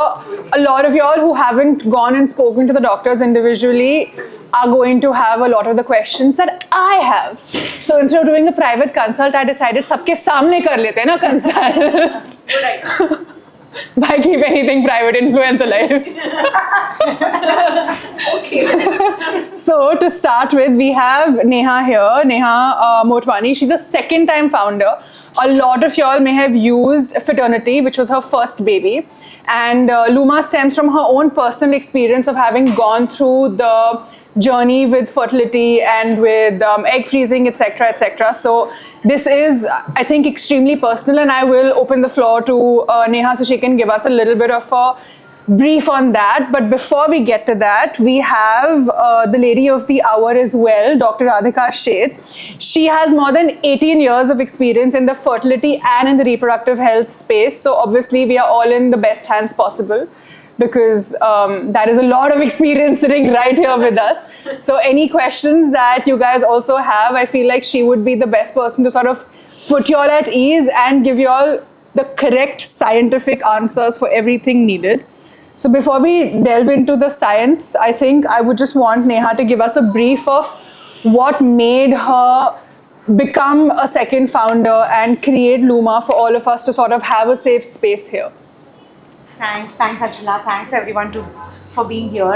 a lot of y'all who haven't gone and spoken to the doctors individually are going to have a lot of the questions that I have. So instead of doing a private consult, I decided सबके सामने कर लेते हैं ना consult. Right. Why keep anything private, influencer life? Okay. So to start with, we have Neha here, Neha Motwani. She's a second-time founder. A lot of y'all may have used Fiternity, which was her first baby. And Luma stems from her own personal experience of having gone through the journey with fertility and with egg freezing, etc., etc. So this is, I think, extremely personal, and I will open the floor to Neha so she can give us a little bit of a brief on that. But before we get to that, we have the lady of the hour as well, Dr. Radhika Sheth. She has more than 18 years of experience in the fertility and in the reproductive health space. So obviously we are all in the best hands possible, because that is a lot of experience sitting right here with us. So any questions that you guys also have, I feel like she would be the best person to sort of put you all at ease and give you all the correct scientific answers for everything needed. So before we delve into the science, I think I would just want Neha to give us a brief of what made her become a second founder and create Luma for all of us to sort of have a safe space here. Thanks Anjula. Thanks everyone for being here.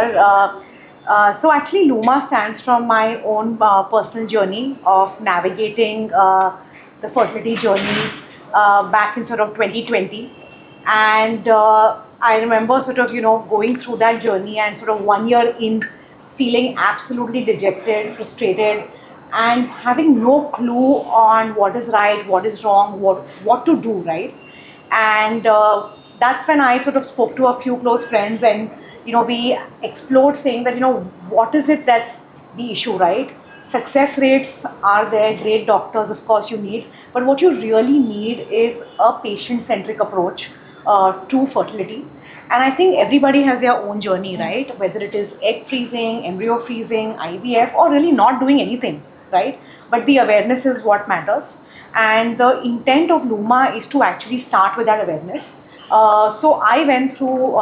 So actually Luma stands from my own personal journey of navigating the fertility journey back in sort of 2020. And I remember sort of, going through that journey and sort of 1 year in feeling absolutely dejected, frustrated, and having no clue on what is right, what is wrong, what to do, right? And that's when I sort of spoke to a few close friends, and we explored saying that what is it that's the issue, right? Success rates are there, great doctors of course you need, but what you really need is a patient-centric approach to fertility. And I think everybody has their own journey, right? Whether it is egg freezing, embryo freezing, IVF, or really not doing anything, right? But the awareness is what matters, and the intent of Luma is to actually start with that awareness. So I went through,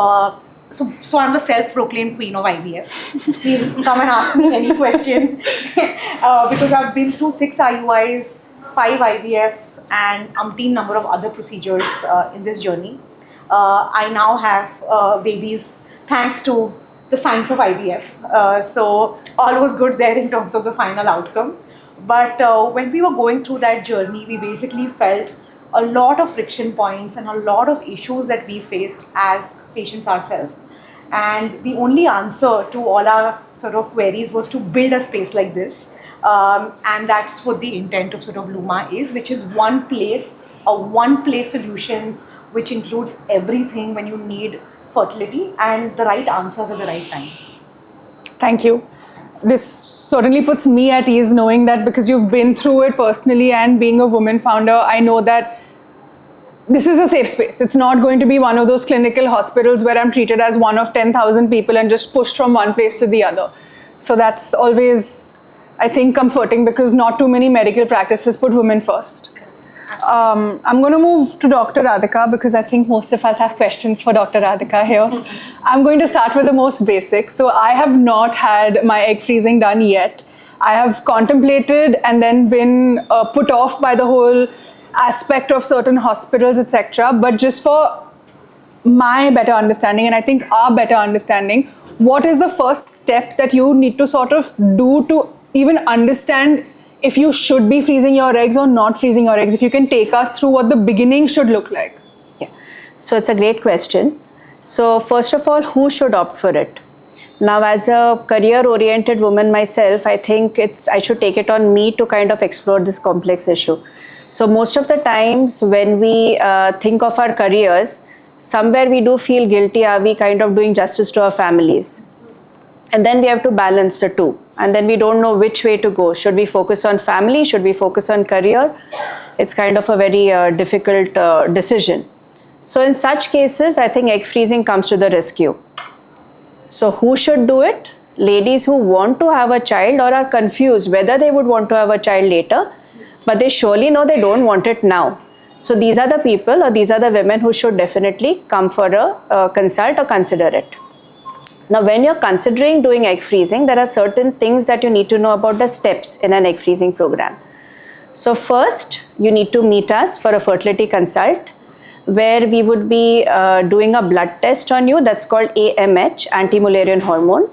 so I'm the self-proclaimed queen of IVF. Please come and ask me any question because I've been through 6 IUIs, 5 IVFs, and umpteen number of other procedures in this journey. I now have babies thanks to the science of IVF. So all was good there in terms of the final outcome. But when we were going through that journey, we basically felt a lot of friction points and a lot of issues that we faced as patients ourselves. And the only answer to all our sort of queries was to build a space like this. And that's what the intent of sort of Luma is, which is one place, a one-place solution, which includes everything when you need fertility and the right answers at the right time. Thank you. This certainly puts me at ease knowing that, because you've been through it personally and being a woman founder, I know that this is a safe space. It's not going to be one of those clinical hospitals where I'm treated as one of 10,000 people and just pushed from one place to the other. So that's always, I think, comforting, because not too many medical practices put women first. I'm going to move to Dr. Radhika because I think most of us have questions for Dr. Radhika here. I'm going to start with the most basic. So I have not had my egg freezing done yet. I have contemplated and then been put off by the whole aspect of certain hospitals, etc. But just for my better understanding, and I think our better understanding, what is the first step that you need to sort of do to even understand if you should be freezing your eggs or not freezing your eggs? If you can take us through what the beginning should look like. Yeah, so it's a great question. So first of all, who should opt for it? Now, as a career-oriented woman myself, I think I should take it on me to kind of explore this complex issue. So most of the times when we think of our careers, somewhere we do feel guilty, are we kind of doing justice to our families? And then we have to balance the two. And then we don't know which way to go. Should we focus on family? Should we focus on career? It's kind of a very difficult decision. So in such cases, I think egg freezing comes to the rescue. So who should do it? Ladies who want to have a child or are confused whether they would want to have a child later, but they surely know they don't want it now. So these are the people, or these are the women who should definitely come for a consult or consider it. Now, when you're considering doing egg freezing, there are certain things that you need to know about the steps in an egg freezing program. So first, you need to meet us for a fertility consult, where we would be doing a blood test on you that's called AMH, anti-Mullerian hormone.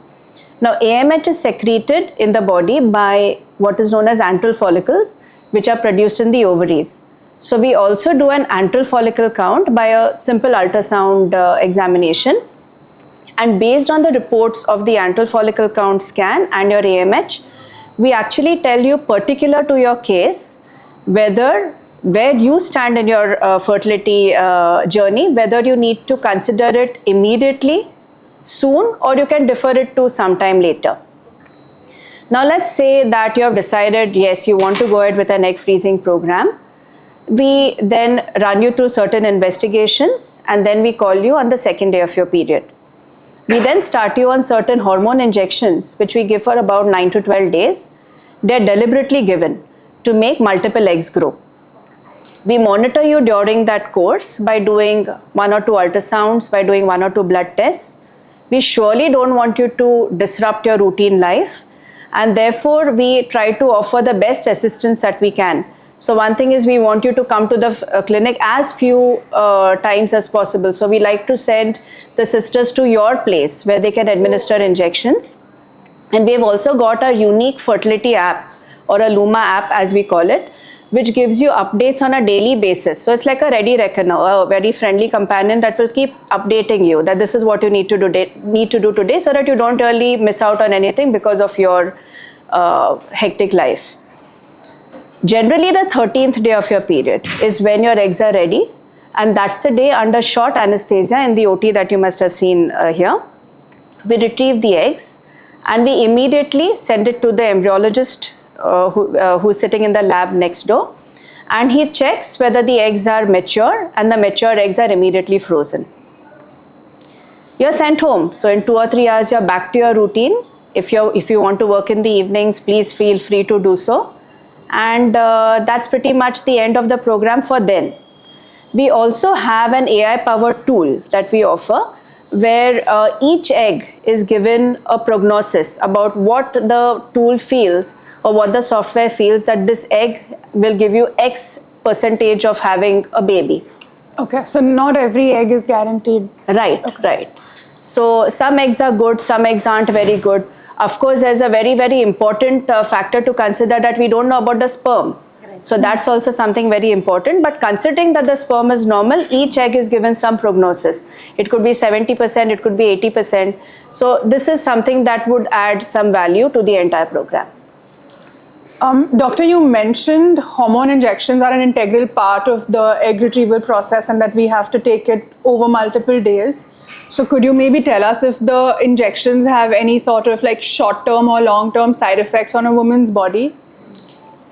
Now, AMH is secreted in the body by what is known as antral follicles, which are produced in the ovaries. So we also do an antral follicle count by a simple ultrasound examination. And based on the reports of the antral follicle count scan and your AMH, we actually tell you, particular to your case, where you stand in your fertility journey, whether you need to consider it immediately, soon, or you can defer it to sometime later. Now let's say that you have decided, yes, you want to go ahead with an egg freezing program. We then run you through certain investigations, and then we call you on the second day of your period. We then start you on certain hormone injections, which we give for about 9 to 12 days. They're deliberately given to make multiple eggs grow. We monitor you during that course by doing 1 or 2 ultrasounds, by doing 1 or 2 blood tests. We surely don't want you to disrupt your routine life, and therefore we try to offer the best assistance that we can. So one thing is, we want you to come to the clinic as few times as possible. So we like to send the sisters to your place where they can administer injections. And we have also got a unique fertility app, or a Luma app as we call it, which gives you updates on a daily basis. So it's like a ready reckoner, a very friendly companion that will keep updating you that this is what you need to do today, so that you don't really miss out on anything because of your hectic life. Generally, the 13th day of your period is when your eggs are ready, and that's the day under short anesthesia in the OT that you must have seen here. We retrieve the eggs and we immediately send it to the embryologist who's sitting in the lab next door, and he checks whether the eggs are mature, and the mature eggs are immediately frozen. You're sent home. So in 2 or 3 hours, you're back to your routine. If you want to work in the evenings, please feel free to do so. And that's pretty much the end of the program for then. We also have an AI-powered tool that we offer, where each egg is given a prognosis about what the tool feels, or what the software feels that this egg will give you X percentage of having a baby. Okay, so not every egg is guaranteed. Right, okay. Right. So some eggs are good, some eggs aren't very good. Of course, there's a very, very important factor to consider, that we don't know about the sperm. Right. So that's also something very important. But considering that the sperm is normal, each egg is given some prognosis. It could be 70%, it could be 80%. So this is something that would add some value to the entire program. Doctor, you mentioned hormone injections are an integral part of the egg retrieval process, and that we have to take it over multiple days. So could you maybe tell us if the injections have any sort of like short-term or long-term side effects on a woman's body?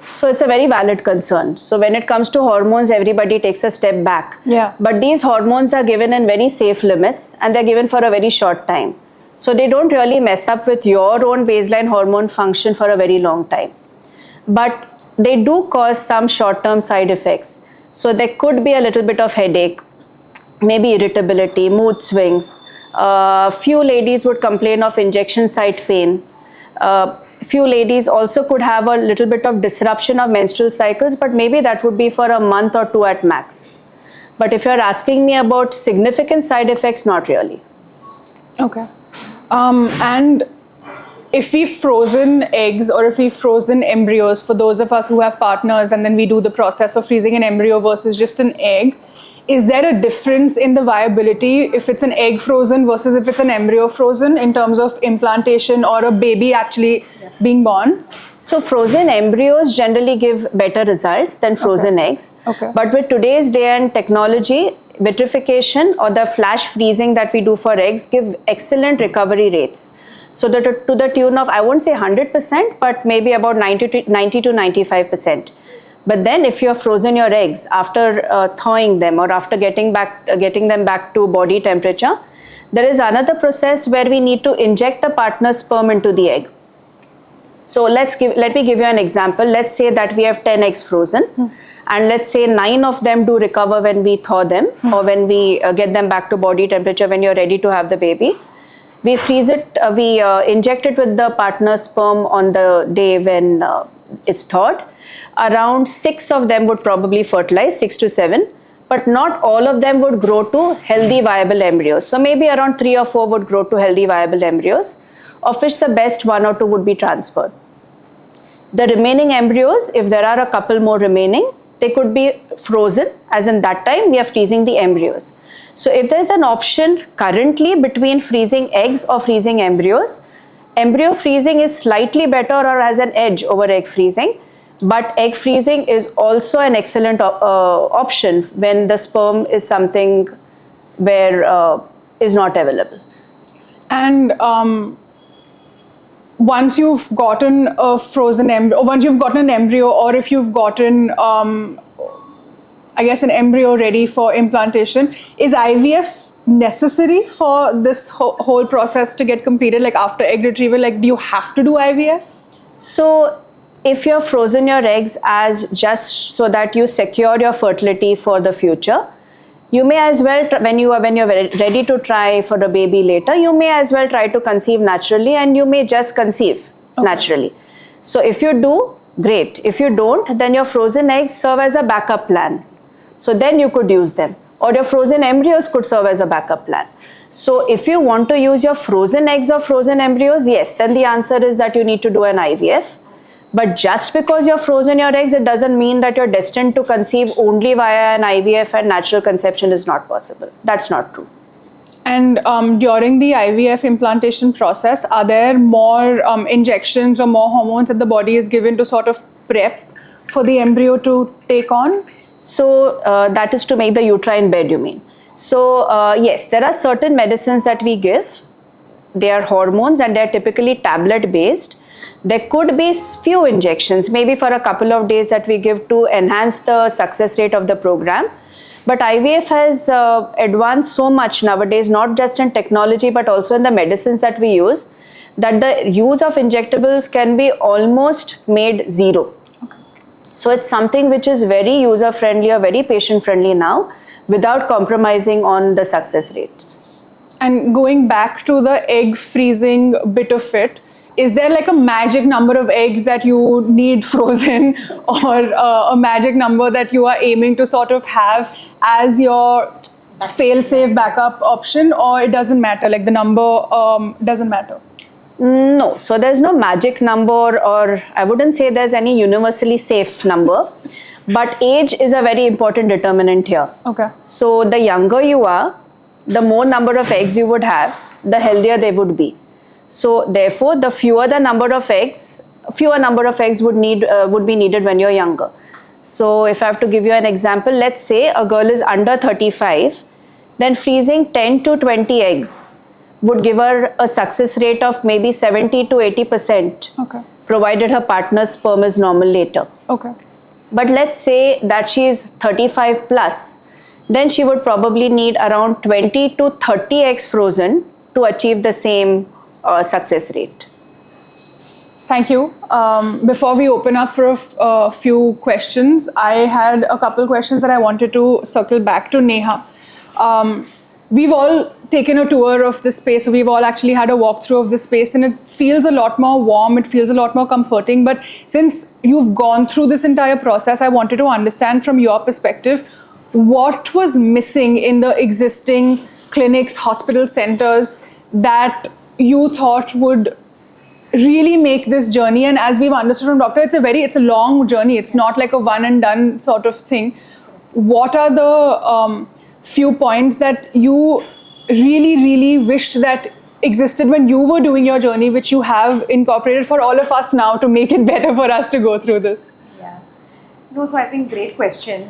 So it's a very valid concern. So when it comes to hormones, everybody takes a step back. Yeah. But these hormones are given in very safe limits, and they're given for a very short time. So they don't really mess up with your own baseline hormone function for a very long time. But they do cause some short-term side effects. So there could be a little bit of headache, maybe irritability, mood swings. Few ladies would complain of injection site pain. Few ladies also could have a little bit of disruption of menstrual cycles, but maybe that would be for a month or 2 at max. But if you're asking me about significant side effects, not really. Okay. And if we've frozen eggs, or if we've frozen embryos, for those of us who have partners, and then we do the process of freezing an embryo versus just an egg, is there a difference in the viability if it's an egg frozen versus if it's an embryo frozen in terms of implantation or a baby actually being born? So frozen embryos generally give better results than frozen eggs. Okay. But with today's day and technology, vitrification or the flash freezing that we do for eggs give excellent recovery rates. So that to the tune of, I won't say 100%, but maybe about 90 to 95%. But then if you have frozen your eggs after thawing them, or after getting them back to body temperature, there is another process where we need to inject the partner's sperm into the egg. So let me give you an example. Let's say that we have 10 eggs frozen, and let's say 9 of them do recover when we thaw them, or when we get them back to body temperature when you're ready to have the baby. We freeze it, we inject it with the partner's sperm on the day when it's thawed. Around 6 of them would probably fertilize, 6 to 7, but not all of them would grow to healthy viable embryos. So maybe around 3 or 4 would grow to healthy viable embryos, of which the best 1 or 2 would be transferred. The remaining embryos, if there are a couple more remaining, they could be frozen, as in that time we are freezing the embryos. So if there's an option currently between freezing eggs or freezing embryos, embryo freezing is slightly better or has an edge over egg freezing, but egg freezing is also an excellent option when the sperm is something where is not available. And once you've gotten a frozen embryo, or once you've gotten an embryo, or if you've gotten, I guess, an embryo ready for implantation, is IVF necessary for this whole process to get completed? Like after egg retrieval, like do you have to do IVF? So if you're frozen your eggs as just so that you secure your fertility for the future, you may as well, when you're ready to try for a baby later, you may as well try to conceive naturally, and you may just conceive naturally. So if you do, great. If you don't, then your frozen eggs serve as a backup plan. So then you could use them, or your frozen embryos could serve as a backup plan. So if you want to use your frozen eggs or frozen embryos, yes, then the answer is that you need to do an IVF. But just because you're frozen your eggs, it doesn't mean that you're destined to conceive only via an IVF and natural conception is not possible. That's not true. And during the IVF implantation process, are there more injections or more hormones that the body is given to sort of prep for the embryo to take on? So that is to make the uterine bed, you mean? So yes, there are certain medicines that we give. They are hormones and they're typically tablet based. There could be few injections, maybe for a couple of days, that we give to enhance the success rate of the program. But IVF has advanced so much nowadays, not just in technology, but also in the medicines that we use, that the use of injectables can be almost made zero. Okay. So it's something which is very user friendly or very patient friendly now, without compromising on the success rates. And going back to the egg freezing bit of it, is there like a magic number of eggs that you need frozen, or a magic number that you are aiming to sort of have as your fail-safe backup option, or it doesn't matter, like the number doesn't matter? No, so there's no magic number, or I wouldn't say there's any universally safe number, but age is a very important determinant here. Okay. So the younger you are, the more number of eggs you would have, the healthier they would be. So therefore, the fewer the number of eggs, would be needed when you're younger. So if I have to give you an example, let's say a girl is under 35, then freezing 10 to 20 eggs would give her a success rate of maybe 70 to 80%, Okay. provided her partner's sperm is normal later. Okay. But let's say that she is 35 plus, then she would probably need around 20 to 30 eggs frozen to achieve the same success rate. Thank you. Before we open up for a few questions, I had a couple questions that I wanted to circle back to Neha. We've all taken a tour of this space, so we've all actually had a walkthrough of this space, and it feels a lot more warm, it feels a lot more comforting. But since you've gone through this entire process, I wanted to understand from your perspective, what was missing in the existing clinics, hospital centers that you thought would really make this journey? And as we've understood from Doctor, it's a long journey. It's not like a one and done sort of thing. What are the few points that you really wished that existed when you were doing your journey, which you have incorporated for all of us now to make it better for us to go through this? Yeah. No, so I think great question.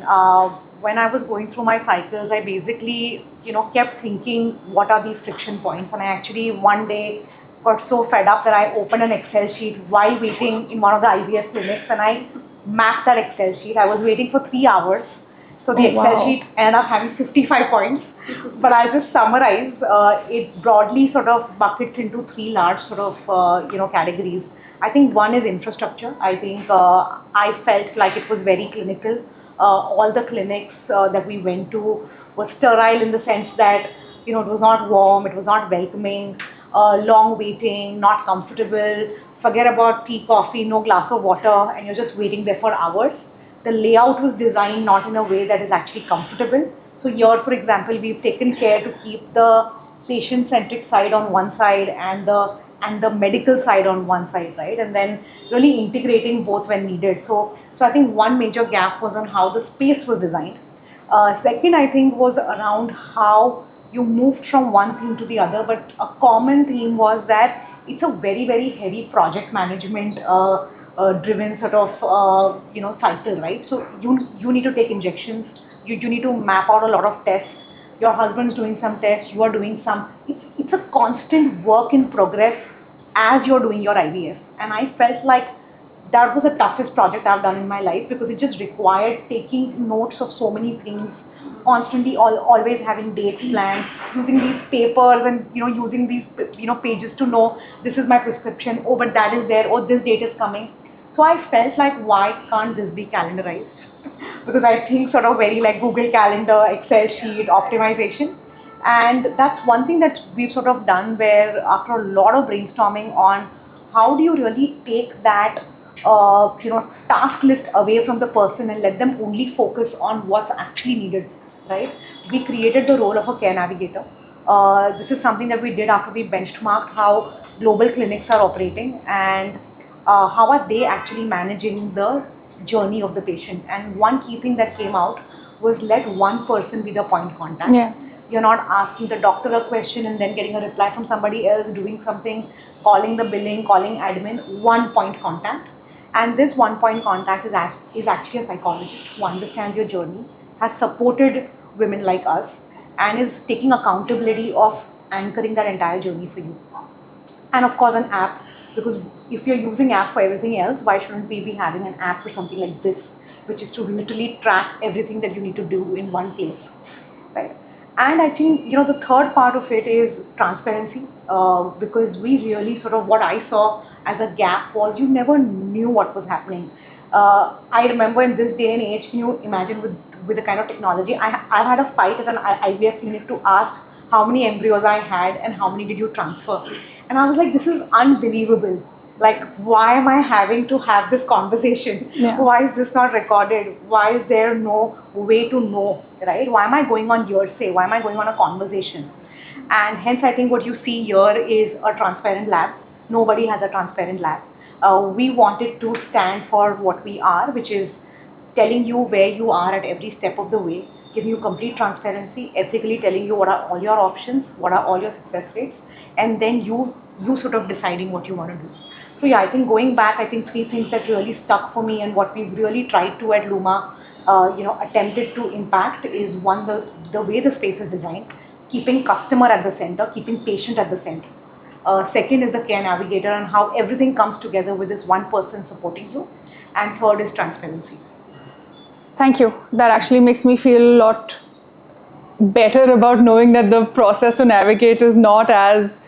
When I was going through my cycles, I basically, kept thinking, what are these friction points? And I actually one day got so fed up that I opened an Excel sheet while waiting in one of the IVF clinics, and I mapped that Excel sheet. I was waiting for 3 hours. So the Excel sheet ended up having 55 points. But I'll just summarize. It broadly sort of buckets into 3 large sort of, categories. I think one is infrastructure. I think I felt like it was very clinical. All the clinics that we went to were sterile in the sense that, you know, it was not warm, it was not welcoming, long waiting, not comfortable. Forget about tea, coffee, no glass of water, and you're just waiting there for hours. The layout was designed not in a way that is actually comfortable. So here, for example, we've taken care to keep the patient-centric side on one side and the medical side on one side, right? And then really integrating both when needed. So I think one major gap was on how the space was designed. Second, I think, was around how you moved from one theme to the other, but a common theme was that it's a very, very heavy project management driven sort of cycle, right? So you need to take injections, you need to map out a lot of tests. Your husband's doing some tests, you are doing some. It's a constant work in progress as you're doing your IVF, and I felt like that was the toughest project I've done in my life because it just required taking notes of so many things, constantly always having dates planned, using these papers and using these pages to know this is my prescription, oh but that is there, oh this date is coming. So I felt like, why can't this be calendarized? Because I think sort of very like Google Calendar, Excel sheet, optimization. And that's one thing that we've sort of done, where after a lot of brainstorming on how do you really take that task list away from the person and let them only focus on what's actually needed, right? We created the role of a care navigator. This is something that we did after we benchmarked how global clinics are operating and how are they actually managing the journey of the patient. And one key thing that came out was, let one person be the point contact. Yeah. You're not asking the doctor a question and then getting a reply from somebody else, doing something, calling the billing, calling admin, one point contact. And this one point contact is actually a psychologist who understands your journey, has supported women like us, and is taking accountability of anchoring that entire journey for you. And of course an app, because if you're using app for everything else, why shouldn't we be having an app for something like this, which is to literally track everything that you need to do in one place, right? And I think, the third part of it is transparency, because we really sort of, what I saw as a gap was you never knew what was happening. I remember in this day and age, can you imagine with the kind of technology, I've had a fight at an IVF clinic to ask how many embryos I had and how many did you transfer. And I was like, this is unbelievable. Like, why am I having to have this conversation? Yeah. Why is this not recorded? Why is there no way to know, right? Why am I going on hearsay? Why am I going on a conversation? And hence, I think what you see here is a transparent lab. Nobody has a transparent lab. We wanted to stand for what we are, which is telling you where you are at every step of the way, giving you complete transparency, ethically telling you what are all your options, what are all your success rates, and then you sort of deciding what you want to do. So yeah, I think going back, I think three things that really stuck for me and what we've really tried to at Luma, attempted to impact is, one, the way the space is designed, keeping customer at the center, keeping patient at the center. Second is the care navigator and how everything comes together with this one person supporting you. And third is transparency. Thank you. That actually makes me feel a lot better about knowing that the process to navigate is not as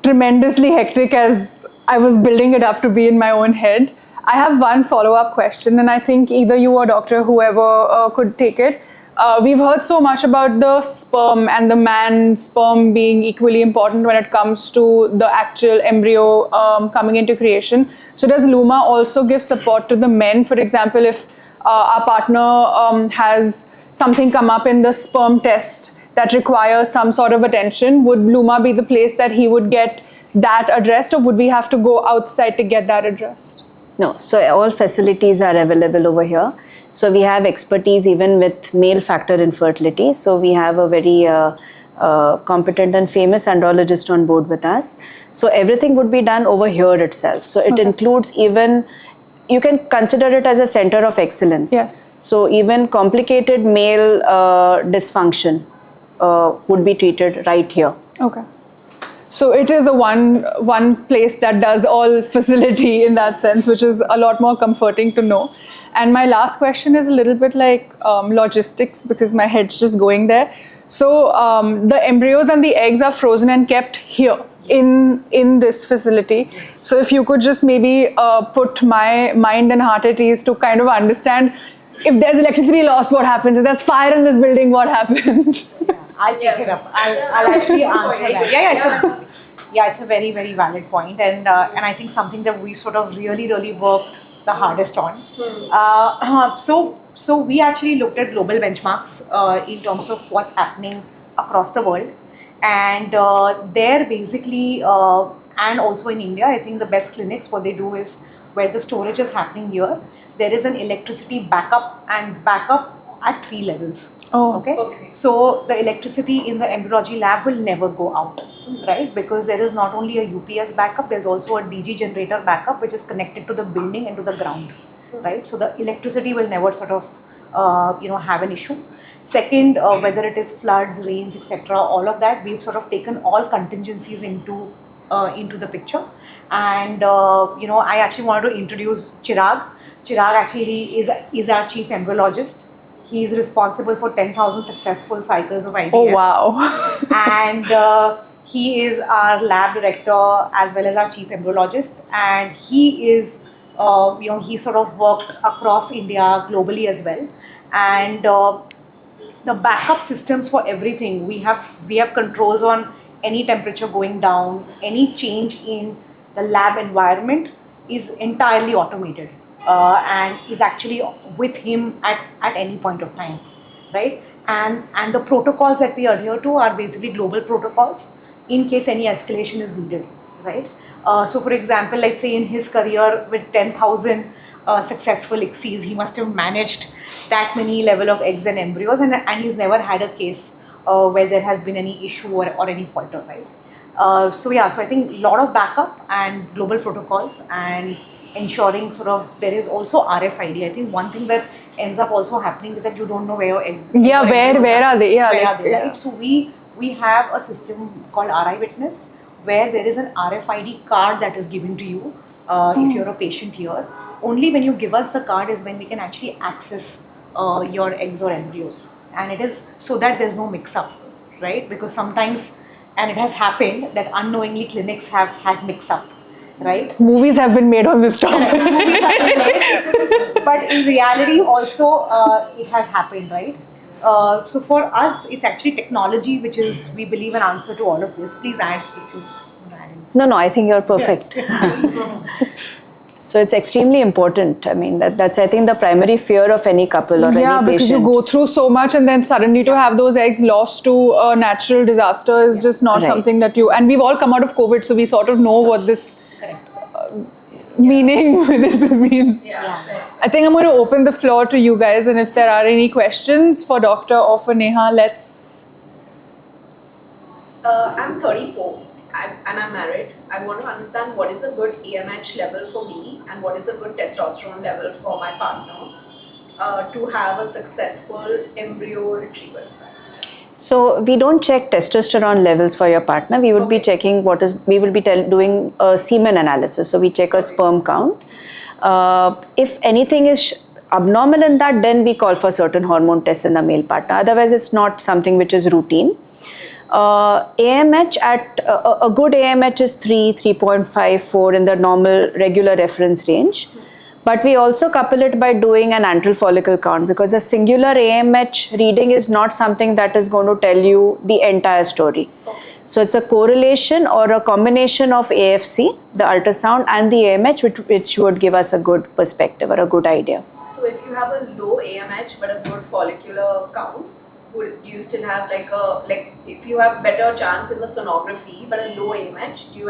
tremendously hectic as I was building it up to be in my own head. I have one follow-up question, and I think either you or Doctor, whoever could take it. We've heard so much about the sperm and the man sperm being equally important when it comes to the actual embryo coming into creation. So does Luma also give support to the men? For example, if our partner has something come up in the sperm test that requires some sort of attention, would Luma be the place that he would get that addressed, or would we have to go outside to get that addressed? No, so all facilities are available over here. So we have expertise even with male factor infertility. So we have a very competent and famous andrologist on board with us. So everything would be done over here itself. So it includes even, you can consider it as a center of excellence. Yes. So even complicated male dysfunction would be treated right here. Okay. So it is a one place that does all facility in that sense, which is a lot more comforting to know. And my last question is a little bit like logistics, because my head's just going there. So the embryos and the eggs are frozen and kept here. in this facility. So if you could just maybe put my mind and heart at ease to kind of understand, if there's electricity loss, what happens? If there's fire in this building, what happens? I'll take it up. I'll actually answer that. It's a very, very valid point, and I think something that we sort of really worked the hardest on. So we actually looked at global benchmarks in terms of what's happening across the world, and there basically and also in India, I think the best clinics, what they do is, where the storage is happening here, there is an electricity backup at 3 levels. Oh, Okay. So the electricity in the embryology lab will never go out, right? Because there is not only a UPS backup, there's also a DG generator backup, which is connected to the building and to the ground, right? So the electricity will never sort of, have an issue. Second, whether it is floods, rains, etc., all of that, we've sort of taken all contingencies into the picture. And I actually wanted to introduce Chirag. Chirag actually is our chief embryologist. He is responsible for 10,000 successful cycles of IVF. oh wow. And he is our lab director as well as our chief embryologist. And he is, he sort of worked across India, globally as well. And the backup systems for everything, we have controls on any temperature going down, any change in the lab environment is entirely automated. And is actually with him at any point of time, right? And the protocols that we adhere to are basically global protocols in case any escalation is needed, right? So for example, let's say in his career with 10,000 successful ICSIs, he must have managed that many level of eggs and embryos, and he's never had a case where there has been any issue or any falter, right? So I think a lot of backup and global protocols, and ensuring sort of there is also RFID. I think one thing that ends up also happening is that you don't know where your egg. Yeah, where are they? Yeah, where like, are they, yeah. right? So we have a system called RI Witness, where there is an RFID card that is given to you if you're a patient here. Only when you give us the card is when we can actually access your eggs or embryos, and it is so that there's no mix-up, right? Because sometimes, and it has happened that unknowingly clinics have had mix-up. Right? Movies have been made on this topic. Movies have been made, but in reality also it has happened, right? So for us, it's actually technology which is, we believe, an answer to all of this. Please add if you want to add anything. No, I think you're perfect. So it's extremely important. I mean, that's I think the primary fear of any couple or any patient. Yeah, because you go through so much, and then suddenly to have those eggs lost to a natural disaster is just not Right. something that you. And we've all come out of COVID, so we sort of know what this meaning this means. I think I'm going to open the floor to you guys, and if there are any questions for Dr. or for Neha, let's. I'm 34 and I'm married. I want to understand what is a good AMH level for me and what is a good testosterone level for my partner to have a successful embryo retrieval. So we don't check testosterone levels for your partner. We would be checking we will be doing a semen analysis. So we check a sperm count. If anything is abnormal in that, then we call for certain hormone tests in the male partner. Otherwise, it's not something which is routine. AMH at a good AMH is 3.5, 4 in the normal regular reference range. But we also couple it by doing an antral follicle count, because a singular AMH reading is not something that is going to tell you the entire story. So it's a correlation or a combination of AFC, the ultrasound, and the AMH, which would give us a good perspective or a good idea. So if you have a low AMH but a good follicular count, do you still have if you have better chance in the sonography but a low AMH, do you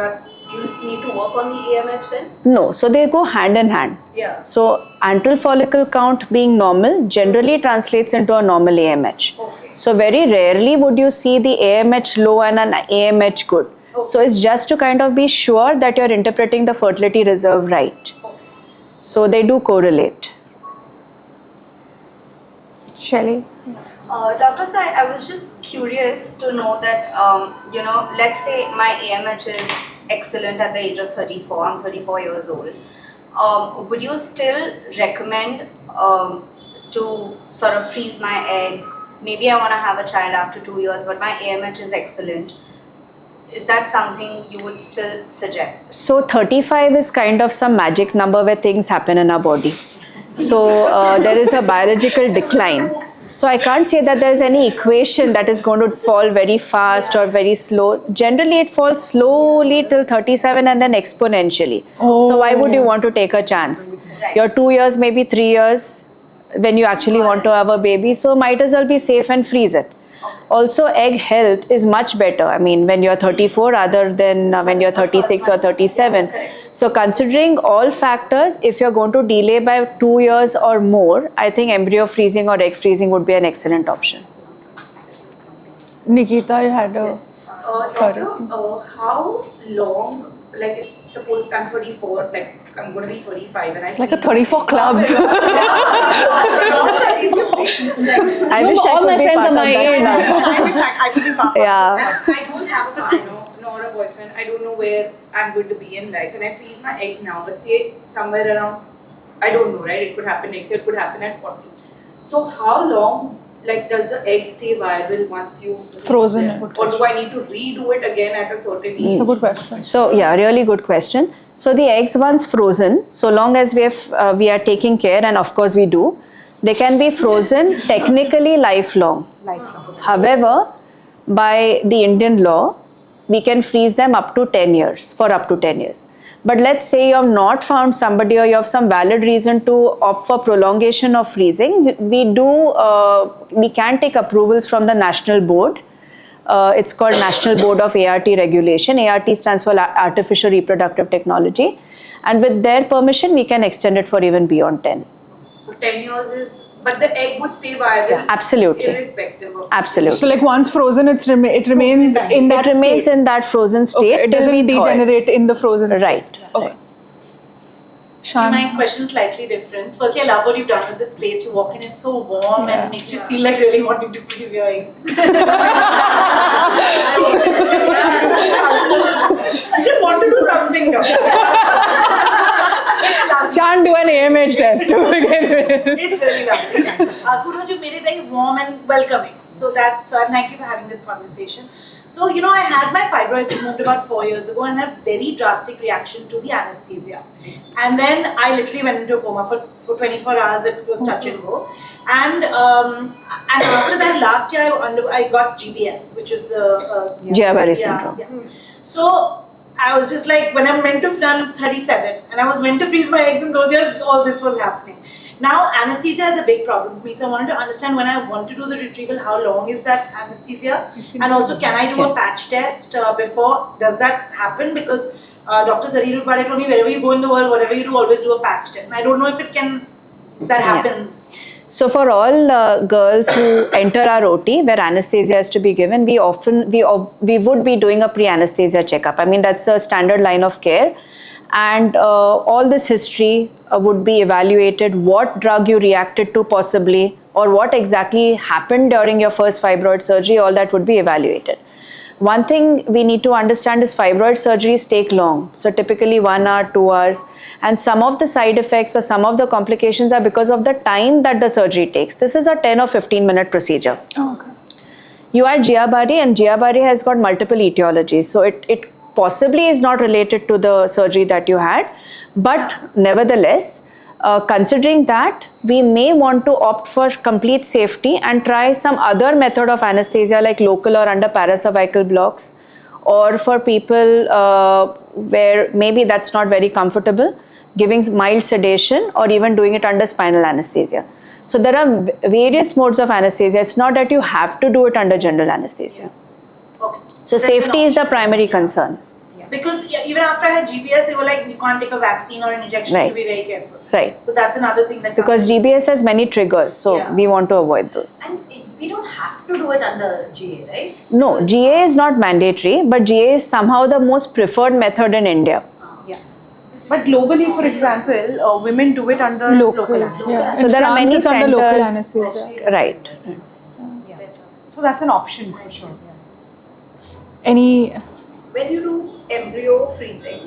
need to work on the AMH then? No, so they go hand in hand. Yeah. So antral follicle count being normal generally translates into a normal AMH. Okay. So very rarely would you see the AMH low and an AMH good. Okay. So it's just to kind of be sure that you're interpreting the fertility reserve right. Okay. So they do correlate. Shelley? Dr. Sai, I was just curious to know that, let's say my AMH is excellent at the age of 34, I'm 34 years old. Would you still recommend to sort of freeze my eggs? Maybe I want to have a child after 2 years, but my AMH is excellent. is that something you would still suggest? So 35 is kind of some magic number where things happen in our body. So there is a biological decline. So I can't say that there's any equation that is going to fall very fast or very slow. Generally, it falls slowly till 37 and then exponentially. So why would you want to take a chance? You're 2 years, maybe 3 years when you actually want to have a baby. So might as well be safe and freeze it. Also, egg health is much better. I mean, when you're 34 rather than when you're 36 or 37. So considering all factors, if you're going to delay by 2 years or more, I think embryo freezing or egg freezing would be an excellent option. Nikita, you had a. Sorry. Doctor, how long, like, if suppose I'm 34, like, I'm going to be 35 and It's like a 34 club. I No, wish but I all could my be friends part are of my that age. club. I wish I could be part of Yeah. I don't have a partner nor a boyfriend. I don't know where I'm going to be in life, and I freeze my eggs now. But say somewhere around, I don't know, right? It could happen next year. It could happen at 40. So how long, like, does the egg stay viable once you Frozen. them? Or do I need to redo it again at a certain age? It's a good question. So yeah, really good question. So the eggs once frozen, so long as we are taking care, and of course we do, they can be frozen technically lifelong. However, by the Indian law, we can freeze them up to 10 years, for up to 10 years. But let's say you have not found somebody or you have some valid reason to opt for prolongation of freezing, we can take approvals from the national board. It's called National Board of ART Regulation. ART stands for Artificial Reproductive Technology. And with their permission, we can extend it for even beyond 10. So 10 years is, but the egg would stay viable. Absolutely. Irrespective of. Absolutely. So, like, once frozen, it remains in that It remains state. in that frozen state. Okay, it till we doesn't thaw it. degenerate in the frozen state. Right. Okay. Shan. My question is slightly different. Firstly, I love what you've done with this place. You walk in, it's so warm Yeah. and makes you feel like really wanting to freeze your eggs. I just want to do something. Shan, do an AMH test to begin with. It's really lovely. Kudos, you made it very warm and welcoming. So that's, thank you for having this conversation. So, you know, I had my fibroids removed about 4 years ago and had very drastic reaction to the anesthesia. And then I literally went into a coma for 24 hours. It was touch and go. And after that, last year I got GBS, which is the Guillain-Barré syndrome. Yeah. So I was just like, when I'm meant to, I'm 37, and I was meant to freeze my eggs in those years, all this was happening. Now, anesthesia is a big problem for me, so I wanted to understand when I want to do the retrieval, how long is that anesthesia? And also, can I do a patch test before? Does that happen? Because Dr. Sarir Utwade told me, wherever you go in the world, whatever you do, always do a patch test. And I don't know if that happens. So for all girls who enter our OT where anesthesia is to be given, we would be doing a pre-anesthesia checkup. I mean, that's a standard line of care. And all this history would be evaluated, what drug you reacted to possibly, or what exactly happened during your first fibroid surgery, all that would be evaluated. One thing we need to understand is fibroid surgeries take long. So typically 1 hour, 2 hours. And some of the side effects or some of the complications are because of the time that the surgery takes. This is a 10 or 15 minute procedure. Oh, okay. You had Guillain-Barré, and Guillain-Barré has got multiple etiologies. So it possibly is not related to the surgery that you had. But nevertheless, considering that, we may want to opt for complete safety and try some other method of anesthesia like local or under paracervical blocks, or for people where maybe that's not very comfortable, giving mild sedation or even doing it under spinal anesthesia. So there are various modes of anesthesia. It's not that you have to do it under general anesthesia. Okay. So That's an safety is the option. primary concern. Because even after I had GBS, they were like, you can't take a vaccine or an injection, Right. to be very careful. Right. So that's another thing that Because comes in. GBS has many triggers, so Yeah. we want to avoid those. And we don't have to do it under GA, right? No, GA is not mandatory, but GA is somehow the most preferred method in India. Yeah. But globally, for example, women do it under local anesthesia. Yeah. So In there are France, many it's under local centers. anesthesia. Right. So that's an option for sure. Any. When you do embryo freezing,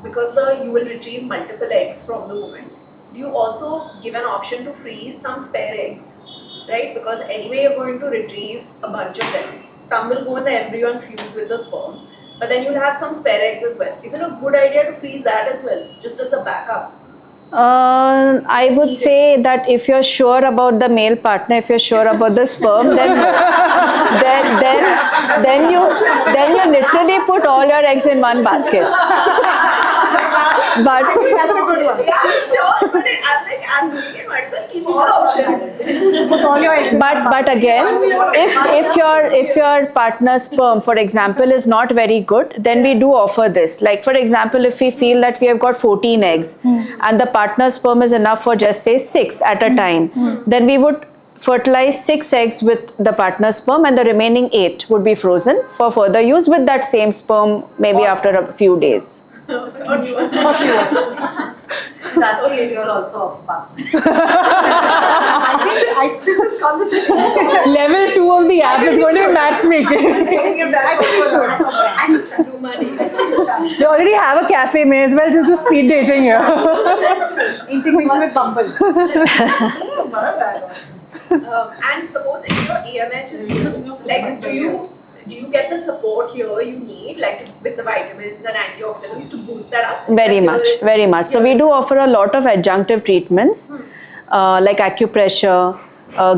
because you will retrieve multiple eggs from the woman, do you also give an option to freeze some spare eggs, right? Because anyway you're going to retrieve a bunch of them. some will go in the embryo and fuse with the sperm, but then you'll have some spare eggs as well. Is it a good idea to freeze that as well, just as a backup? I would say that if you're sure about the male partner, if you're sure about the sperm, then no. then you literally put all your eggs in one basket. But That's a good one. Yeah, I'm sure, but I'm doing it myself. Keep all options. Put all your eggs in one but again, if your partner's sperm, for example, is not very good, then we do offer this. Like for example, if we feel that we have got 14 eggs and the partner's sperm is enough for just say 6 at a time, then we would fertilize 6 eggs with the partner's sperm and the remaining 8 would be frozen for further use with that same sperm maybe after a few days. She's asking if you're also off path. This is conversation. Level 2 of the app is going to be matchmaking. I think we should. Do money. They already have a cafe, may as well just do speed dating here. Integration with Bumble. And suppose if your AMH is low, like do you get the support here you need, like with the vitamins and antioxidants to boost that up? Very Like, much, very much. So we do offer a lot of adjunctive treatments like acupressure,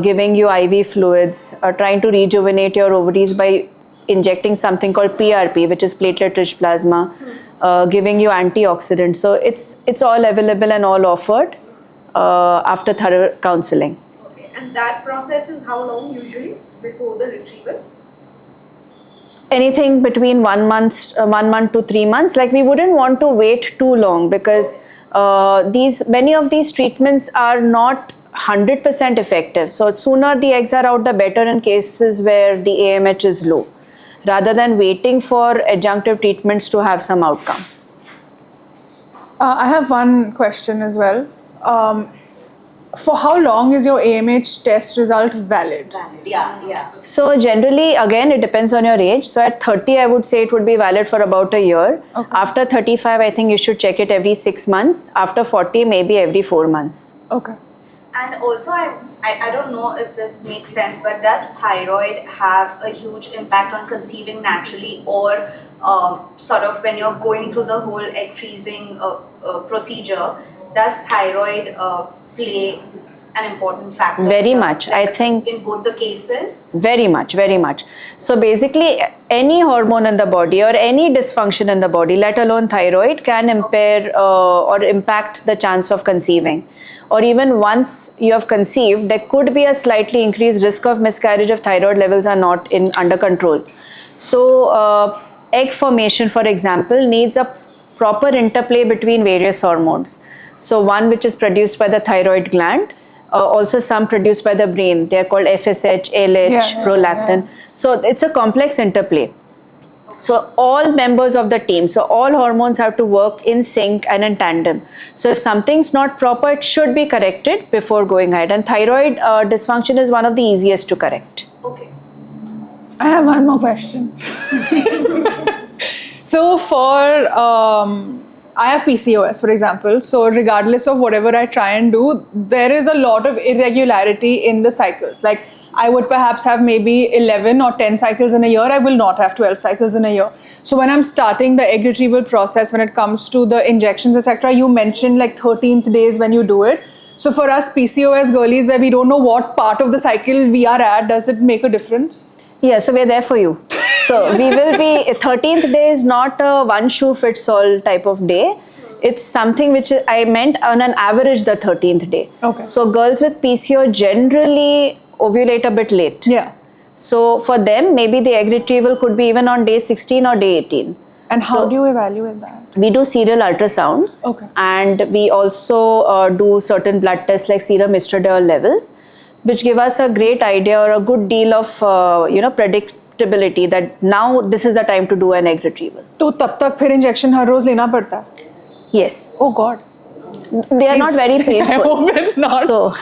giving you IV fluids, trying to rejuvenate your ovaries by injecting something called PRP, which is platelet-rich plasma, giving you antioxidants. So it's all available and all offered after thorough counseling. Okay. And that process is how long usually before the retrieval? Anything between 1 month to 3 months. Like we wouldn't want to wait too long because many of these treatments are not 100% effective. So sooner the eggs are out, the better in cases where the AMH is low, rather than waiting for adjunctive treatments to have some outcome. I have one question as well. For how long is your AMH test result valid? Yeah. So generally, again, it depends on your age. So at 30, I would say it would be valid for about a year. Okay. After 35, I think you should check it every 6 months. After 40, maybe every 4 months. Okay. And also, I don't know if this makes sense, but does thyroid have a huge impact on conceiving naturally, or sort of when you're going through the whole egg freezing procedure, does thyroid play an important factor? Very much. I think in both the cases. very much, very much. So basically, any hormone in the body or any dysfunction in the body, let alone thyroid, can impair or impact the chance of conceiving. Or even once you have conceived, there could be a slightly increased risk of miscarriage if thyroid levels are not under control. So egg formation, for example, needs a proper interplay between various hormones. So one which is produced by the thyroid gland, also some produced by the brain. They are called FSH, LH, prolactin. So it's a complex interplay. So all members of the team, so all hormones have to work in sync and in tandem. So if something's not proper, it should be corrected before going ahead. And thyroid dysfunction is one of the easiest to correct. Okay. I have one more question. So I have PCOS, for example. So regardless of whatever I try and do, there is a lot of irregularity in the cycles. Like I would perhaps have maybe 11 or 10 cycles in a year. I will not have 12 cycles in a year. So when I'm starting the egg retrieval process, when it comes to the injections, etc., you mentioned like 13th days when you do it. So for us PCOS girlies, where we don't know what part of the cycle we are at, does it make a difference? Yeah, so we're there for you. So we will be, 13th day is not a one shoe fits all type of day. It's something which I meant on an average the 13th day. Okay. So girls with PCO generally ovulate a bit late. Yeah. So for them, maybe the egg retrieval could be even on day 16 or day 18. And how So- do you evaluate that? We do serial ultrasounds. Okay. And we also do certain blood tests like serum estradiol levels, which give us a great idea or a good deal of predictability that now this is the time to do an egg retrieval. तो तब तक फिर injection हर रोज लेना पड़ता है? Yes. Oh God. They are not very I painful. hope it's not. So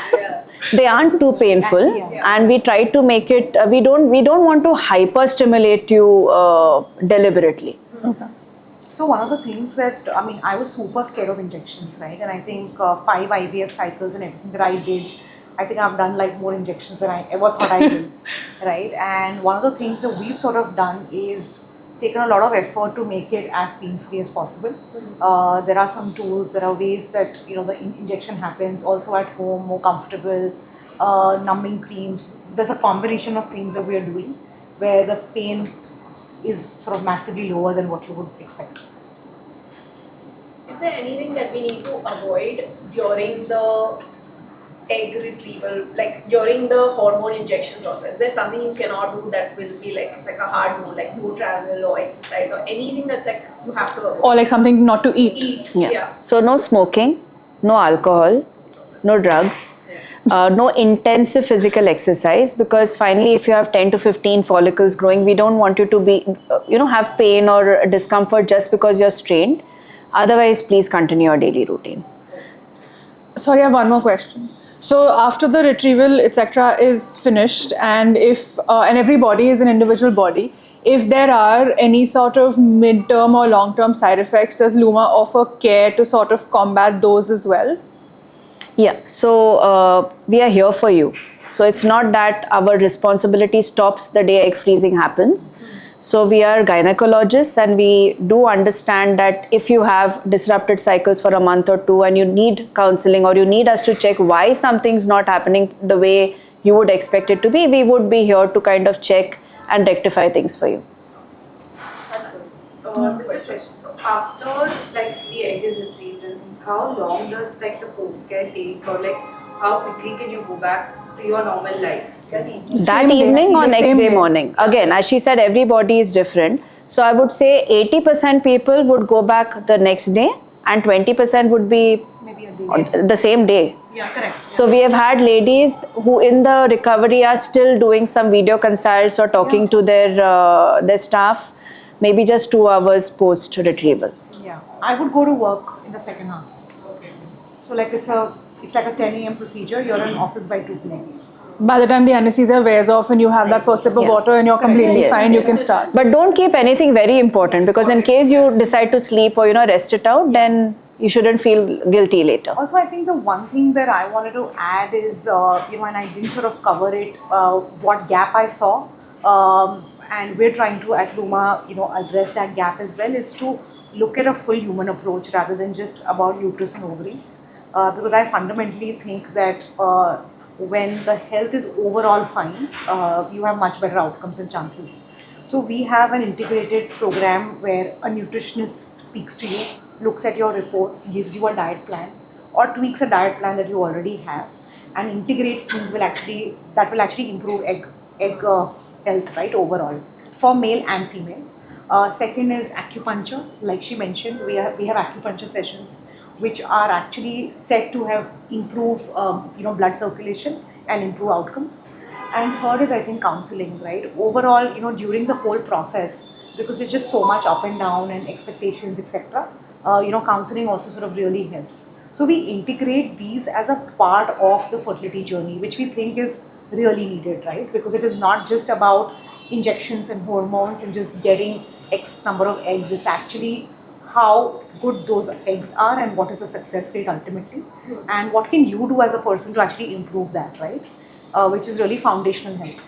they aren't too painful, and we try to make it. We don't want to hyper stimulate you deliberately. Okay. So one of the things that, I mean, I was super scared of injections, right? And I think 5 IVF cycles and everything that I did I think I've done like more injections than I ever thought I did, right? And one of the things that we've sort of done is taken a lot of effort to make it as pain-free as possible. There are some tools, there are ways that the injection happens also at home, more comfortable, numbing creams. There's a combination of things that we are doing where the pain is sort of massively lower than what you would expect. Is there anything that we need to avoid during the egg retrieval, like during the hormone injection process? Is there something you cannot do that will be like, it's like a hard no, like no travel or exercise or anything that's like you have to avoid? Or like something not to eat. Yeah. So no smoking, no alcohol, no drugs, no intensive physical exercise, because finally if you have 10 to 15 follicles growing, we don't want you to be, have pain or discomfort just because you're strained. Otherwise, please continue your daily routine. Sorry, I have one more question. So after the retrieval, etc., is finished, and if and every body is an individual body, if there are any sort of mid-term or long-term side effects, does Luma offer care to sort of combat those as well? Yeah, so we are here for you. So it's not that our responsibility stops the day egg freezing happens. So we are gynecologists, and we do understand that if you have disrupted cycles for a month or two and you need counseling or you need us to check why something's not happening the way you would expect it to be, we would be here to kind of check and rectify things for you. That's good. Just a question. So after like the egg is retrieved, how long does like the post care take, or like how quickly can you go back to your normal life? That Same day, evening or the next same day day. morning. Again, as she said, everybody is different. So I would say 80% people would go back the next day and 20% would be Maybe a day. the same day. Yeah, correct. So we have had ladies who in the recovery are still doing some video consults or talking to their staff, maybe just 2 hours post retrieval. Yeah, I would go to work in the second half. So like it's like a 10 a.m. procedure. You're in office by 2 p.m. By the time the anesthesia wears off and you have that first sip of water and you're completely Yes, fine, yes. you can start. But don't keep anything very important, because in case you decide to sleep or rest it out, then you shouldn't feel guilty later. Also, I think the one thing that I wanted to add is, and I didn't sort of cover it, what gap I saw, and we're trying to at Luma, address that gap as well, is to look at a full human approach rather than just about uterus and ovaries, because I fundamentally think that when the health is overall fine, you have much better outcomes and chances. So we have an integrated program where a nutritionist speaks to you, looks at your reports, gives you a diet plan, or tweaks a diet plan that you already have, and integrates things that will actually improve egg health, right, overall, for male and female. Second is acupuncture. Like she mentioned, we have acupuncture sessions which are actually said to have improve blood circulation and improve outcomes. And third is, I think, counseling, right? Overall, during the whole process, because it's just so much up and down and expectations, etc. Counseling also sort of really helps. So we integrate these as a part of the fertility journey, which we think is really needed, right? Because it is not just about injections and hormones and just getting X number of eggs. It's actually how good those eggs are and what is the success rate ultimately, and what can you do as a person to actually improve that, right? Which is really foundational health.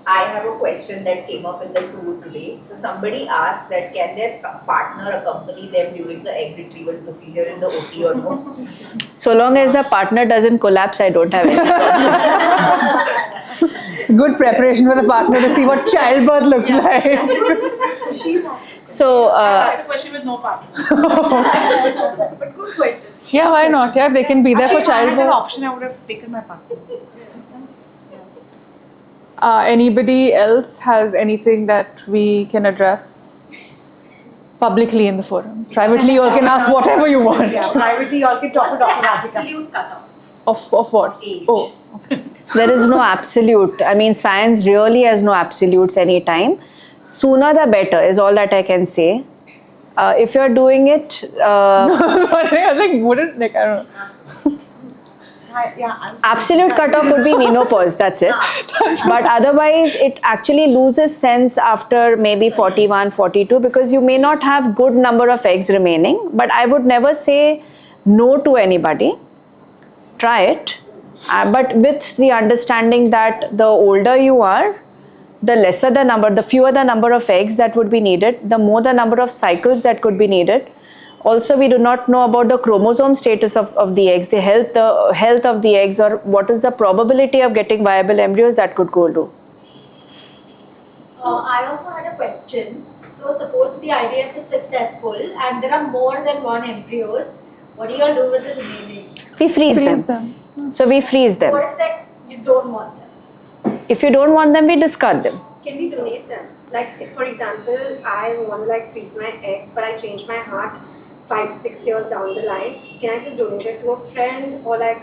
I have a question that came up in the tour today. So somebody asked that can their partner accompany them during the egg retrieval procedure in the OT or no? So long as the partner doesn't collapse, I don't have any problem. It's good preparation for the partner to see what childbirth looks like. So That's the question with no partner. But good question. Yeah, why not? Yeah, if they can be there for Actually, if I had an childbirth. option, I would have taken my partner. Anybody else has anything that we can address publicly in the forum? Privately, you all can ask whatever you want. Yeah, privately, you all can talk to Dr. Radhika. Absolute cutoff. Of what? Age. Oh, there is no absolute. I mean, science really has no absolutes anytime. Sooner the better is all that I can say. If you're doing it, I think wouldn't like I don't know. I'm absolute cutoff would be menopause, that's it. But otherwise, it actually loses sense after maybe 41, 42, because you may not have good number of eggs remaining. But I would never say no to anybody. try it, but with the understanding that the older you are, the lesser the number, the fewer the number of eggs that would be needed, the more the number of cycles that could be needed. Also, we do not know about the chromosome status of the eggs, the health of the eggs, or what is the probability of getting viable embryos that could go to. I also had a question. So suppose the IVF is successful and there are more than one embryos, what do you all do with the remaining? We freeze them. So we freeze them. What if that you don't want them? If you don't want them, we discard them. Can we donate them? Like, if, for example, I want to like freeze my eggs, but I change my heart 5-6 years down the line, can I just donate it to a friend or like?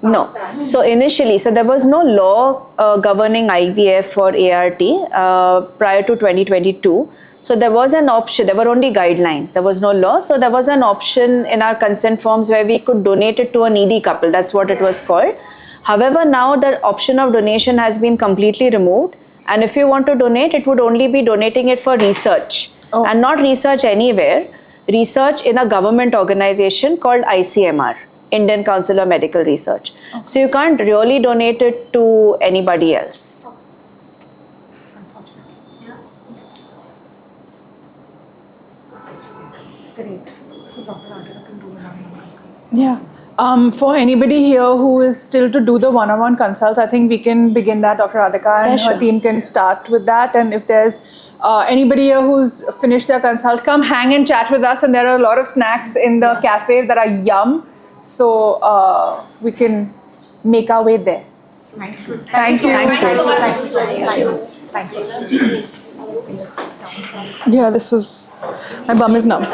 No. So initially, there was no law governing IVF or ART prior to 2022. So there was an option. There were only guidelines. There was no law. So there was an option in our consent forms where we could donate it to a needy couple. That's what it was called. However, now the option of donation has been completely removed. And if you want to donate, it would only be donating it for research. And not research anywhere. Research in a government organization called ICMR, Indian Council of Medical Research. So you can't really donate it to anybody else. Great. So Dr. Radhika can do one-on-one consults. Yeah. For anybody here who is still to do the one-on-one consults, I think we can begin that. Dr. Radhika and her team can start with that. And if there's anybody here who's finished their consult, come hang and chat with us. And there are a lot of snacks in the cafe that are yum. So we can make our way there. Thank you. Thank you. Thank you. Yeah, this was, my bum is numb.